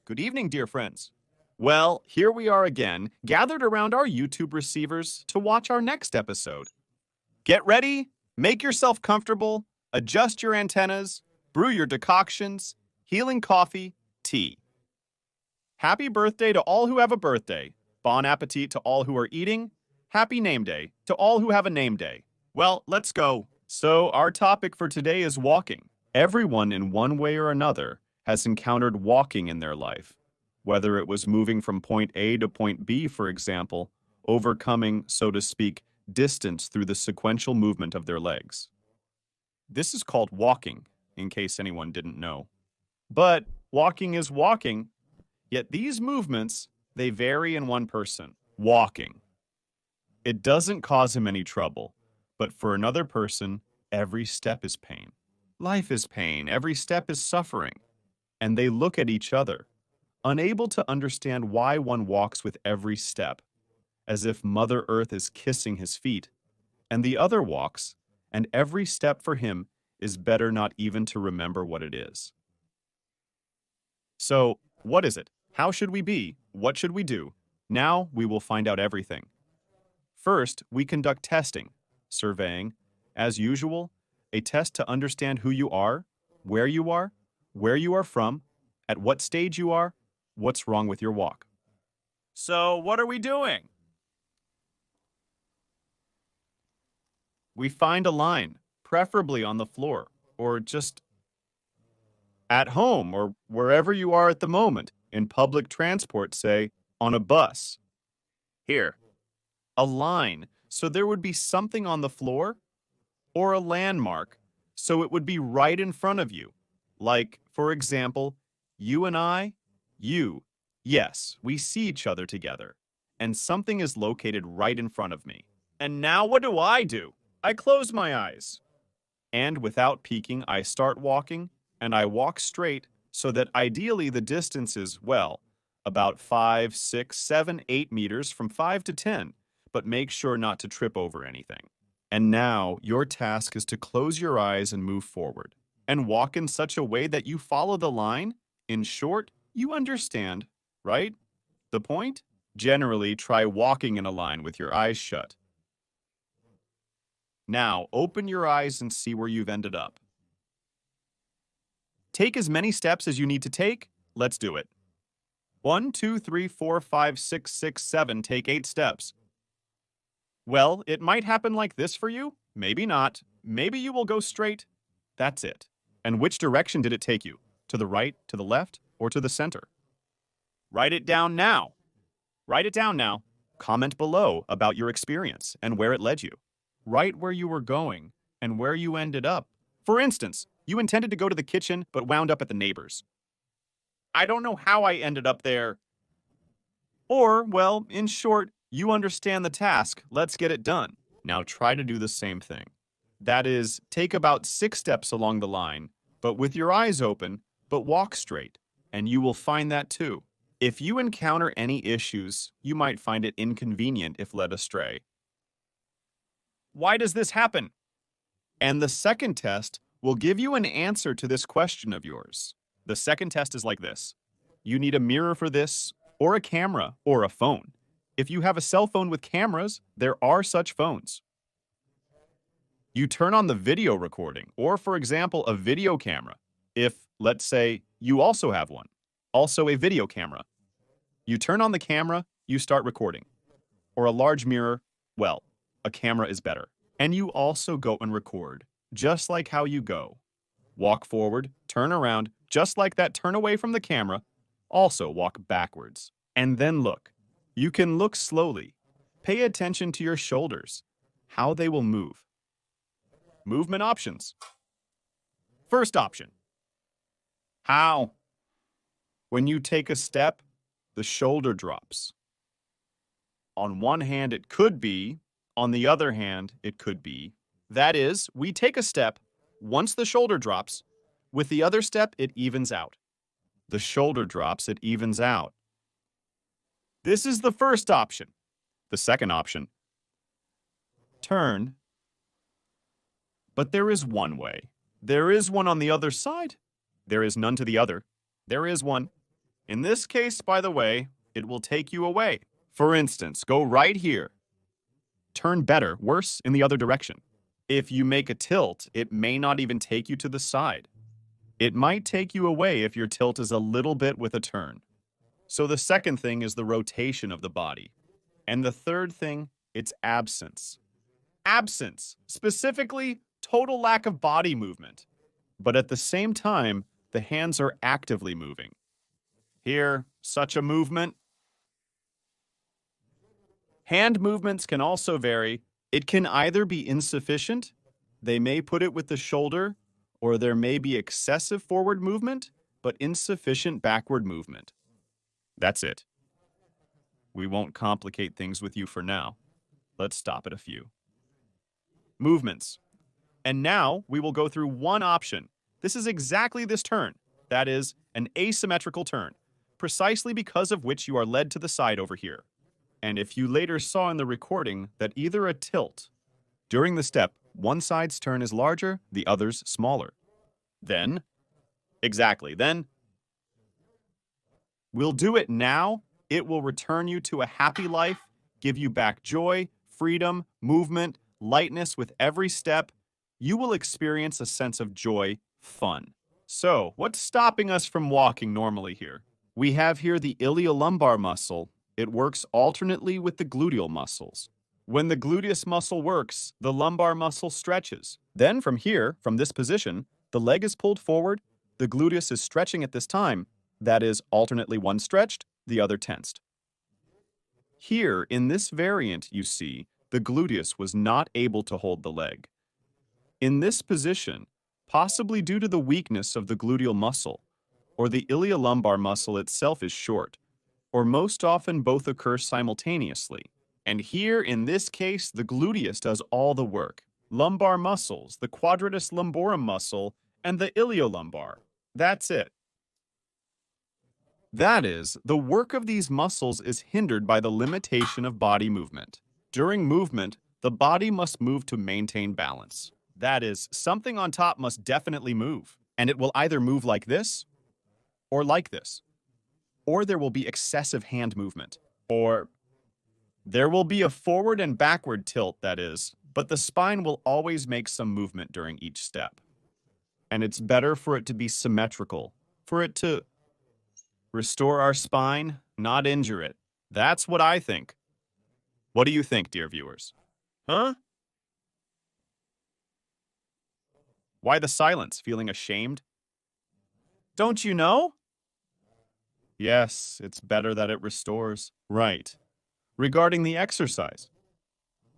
Good evening, dear friends. Well, here we are again, gathered around our YouTube receivers to watch our next episode. Get ready, make yourself comfortable, adjust your antennas, brew your decoctions, healing coffee, tea. Happy birthday to all who have a birthday. Bon appetit to all who are eating. Happy name day to all who have a name day. Well, let's go. So, our topic for today is walking. Everyone, in one way or another, has encountered walking in their life, whether it was moving from point A to point B, for example, overcoming, so to speak, distance through the sequential movement of their legs. This is called walking, in case anyone didn't know. But walking is walking, yet these movements, they vary in one person. Walking. It doesn't cause him any trouble, but for another person, every step is pain. Life is pain, every step is suffering. And they look at each other, unable to understand why one walks with every step, as if Mother Earth is kissing his feet, and the other walks, and every step for him is better not even to remember what it is. So, what is it? How should we be? What should we do? Now we will find out everything. First, we conduct testing, surveying, as usual, a test to understand who you are, where you are from, at what stage you are, what's wrong with your walk. So, what are we doing? We find a line, preferably on the floor, or just at home, or wherever you are at the moment. In public transport, say, on a bus. Here, a line, so there would be something on the floor, or a landmark, so it would be right in front of you. Like, for example, you and I, you. Yes, we see each other together, and something is located right in front of me. And now what do? I close my eyes. And without peeking, I start walking, and I walk straight so that ideally the distance is, well, about 5, 6, 7, 8 meters from 5 to 10, but make sure not to trip over anything. And now your task is to close your eyes and move forward, and walk in such a way that you follow the line. In short, you understand, right? The point? Generally, try walking in a line with your eyes shut. Now, open your eyes and see where you've ended up. Take as many steps as you need to take. Let's do it. 1, 2, 3, 4, 5, 6, 6, 7. Take 8 steps. Well, it might happen like this for you. Maybe not. Maybe you will go straight. That's it. And which direction did it take you? To the right, to the left, or to the center? Write it down now. Write it down now. Comment below about your experience and where it led you. Write where you were going and where you ended up. For instance, you intended to go to the kitchen but wound up at the neighbor's. I don't know how I ended up there. Or, well, in short, you understand the task. Let's get it done. Now try to do the same thing. That is, take about 6 steps along the line, but with your eyes open, but walk straight, and you will find that too. If you encounter any issues, you might find it inconvenient if led astray. Why does this happen? And the second test will give you an answer to this question of yours. The second test is like this. You need a mirror for this, or a camera, or a phone. If you have a cell phone with cameras, there are such phones. You turn on the video recording, or for example, a video camera. If, let's say, you also have one, also a video camera. You turn on the camera, you start recording. Or a large mirror, well, a camera is better. And you also go and record, just like how you go. Walk forward, turn around, just like that turn away from the camera. Also walk backwards. And then look. You can look slowly. Pay attention to your shoulders, how they will move. Movement options. First option. How? When you take a step, the shoulder drops. On one hand, it could be. On the other hand, it could be. That is, we take a step. Once the shoulder drops, with the other step, it evens out. The shoulder drops, it evens out. This is the first option. The second option. Turn. But there is one way. There is one on the other side. There is none to the other. There is one. In this case, by the way, it will take you away. For instance, go right here. Turn better, worse, in the other direction. If you make a tilt, it may not even take you to the side. It might take you away if your tilt is a little bit with a turn. So the second thing is the rotation of the body. And the third thing, it's absence. Absence, specifically total lack of body movement. But at the same time, the hands are actively moving. Here, such a movement. Hand movements can also vary. It can either be insufficient, they may put it with the shoulder, or there may be excessive forward movement, but insufficient backward movement. That's it. We won't complicate things with you for now. Let's stop at a few. Movements. And now we will go through one option. This is exactly this turn. That is, an asymmetrical turn, precisely because of which you are led to the side over here. And if you later saw in the recording that either a tilt, during the step, one side's turn is larger, the other's smaller. Then, we'll do it now. It will return you to a happy life, give you back joy, freedom, movement, lightness with every step. You will experience a sense of joy, fun. So, what's stopping us from walking normally here? We have here the iliolumbar muscle. It works alternately with the gluteal muscles. When the gluteus muscle works, the lumbar muscle stretches. Then from here, from this position, the leg is pulled forward, the gluteus is stretching at this time. That is, alternately one stretched, the other tensed. Here, in this variant, you see, the gluteus was not able to hold the leg. In this position, possibly due to the weakness of the gluteal muscle, or the iliolumbar muscle itself is short, or most often both occur simultaneously. And here, in this case, the gluteus does all the work. Lumbar muscles, the quadratus lumborum muscle, and the iliolumbar. That's it. That is, the work of these muscles is hindered by the limitation of body movement. During movement, the body must move to maintain balance. That is, something on top must definitely move, and it will either move like this, or like this. Or there will be excessive hand movement, or there will be a forward and backward tilt, that is, but the spine will always make some movement during each step. And it's better for it to be symmetrical, for it to restore our spine, not injure it. That's what I think. What do you think, dear viewers? Huh? Why the silence? Feeling ashamed? Don't you know? Yes, it's better that it restores. Right. Regarding the exercise.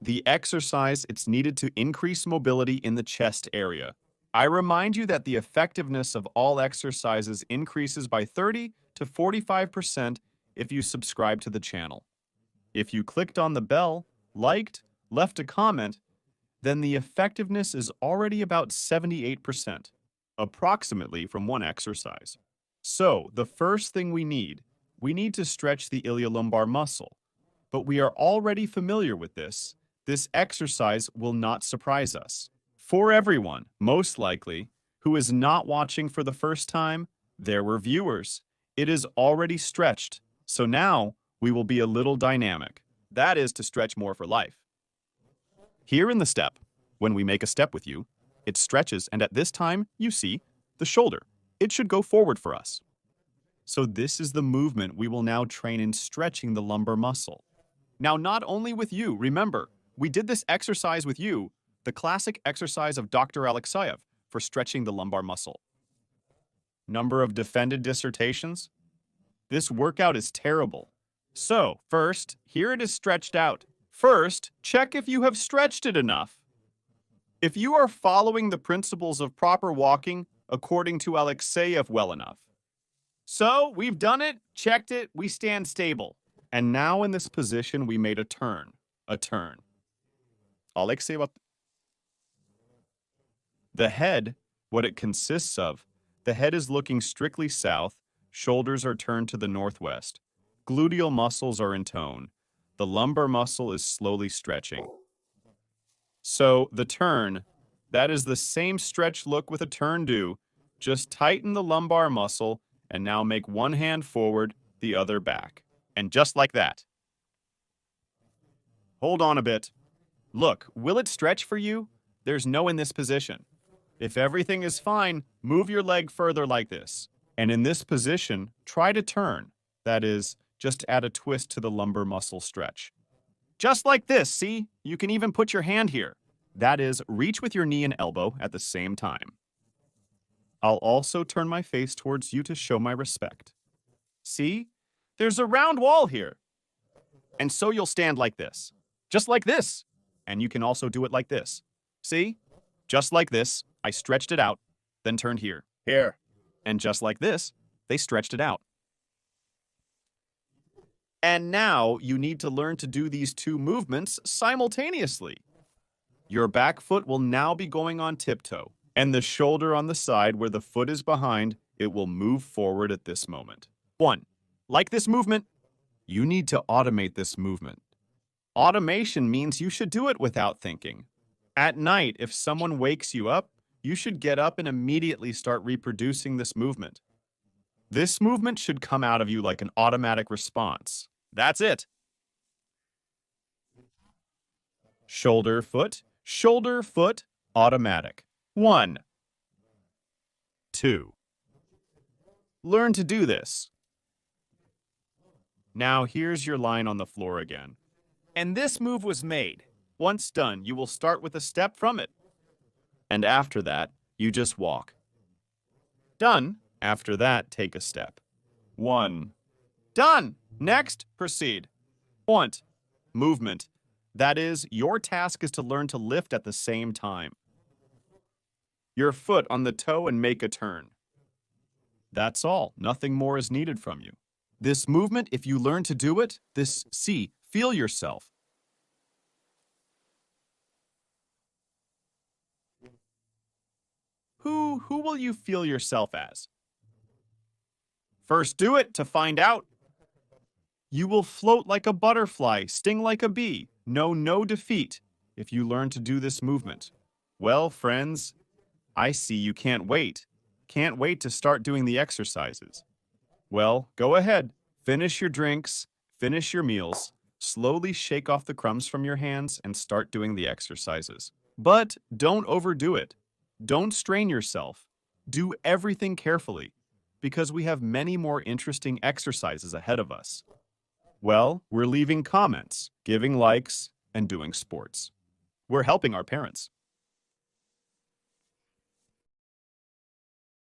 The exercise, it's needed to increase mobility in the chest area. I remind you that the effectiveness of all exercises increases by 30 to 45% if you subscribe to the channel. If you clicked on the bell, liked, left a comment, then the effectiveness is already about 78%, approximately from one exercise. So, the first thing we need to stretch the iliolumbar muscle. But we are already familiar with this. This exercise will not surprise us. For everyone, most likely, who is not watching for the first time, there were viewers. It is already stretched. So now, we will be a little dynamic. That is to stretch more for life. Here in the step, when we make a step with you, it stretches, and at this time, you see, the shoulder. It should go forward for us. So this is the movement we will now train in stretching the lumbar muscle. Now, not only with you, remember, we did this exercise with you, the classic exercise of Dr. Alekseev for stretching the lumbar muscle. Number of defended dissertations? This workout is terrible. So, first, here it is stretched out. First, check if you have stretched it enough. If you are following the principles of proper walking according to Alekseev well enough. So, we've done it, checked it, we stand stable. And now in this position, we made a turn. Alekseev. The head, what it consists of, the head is looking strictly south, shoulders are turned to the northwest. Gluteal muscles are in tone. The lumbar muscle is slowly stretching. So, the turn, that is the same stretch look with a turn do. Just tighten the lumbar muscle And now make one hand forward, the other back. And just like that. Hold on a bit. Look, will it stretch for you? There's no in this position. If everything is fine, move your leg further like this. And in this position, try to turn. That is, just add a twist to the lumbar muscle stretch. Just like this, see? You can even put your hand here. That is, reach with your knee and elbow at the same time. I'll also turn my face towards you to show my respect. See? There's a round wall here. And so you'll stand like this. Just like this. And you can also do it like this. See? Just like this, I stretched it out, then turned here. Here. And just like this, they stretched it out. And now you need to learn to do these two movements simultaneously. Your back foot will now be going on tiptoe, and the shoulder on the side where the foot is behind, it will move forward at this moment. 1. Like this movement, you need to automate this movement. Automation means you should do it without thinking. At night, if someone wakes you up, you should get up and immediately start reproducing this movement. This movement should come out of you like an automatic response. That's it. Shoulder, foot, automatic. 1. 2. Learn to do this. Now here's your line on the floor again. And this move was made. Once done, you will start with a step from it. And after that, you just walk. Done. After that, take a step. 1. Done. Next, proceed. Want. Movement. That is, your task is to learn to lift at the same time. Your foot on the toe and make a turn. That's all. Nothing more is needed from you. This movement, if you learn to do it, feel yourself. Who will you feel yourself as? First do it to find out. You will float like a butterfly, sting like a bee. Know no defeat if you learn to do this movement. Well, friends, I see you can't wait. Can't wait to start doing the exercises. Well, go ahead. Finish your drinks, finish your meals, slowly shake off the crumbs from your hands and start doing the exercises. But don't overdo it. Don't strain yourself. Do everything carefully, because we have many more interesting exercises ahead of us. Well, we're leaving comments, giving likes, and doing sports. We're helping our parents.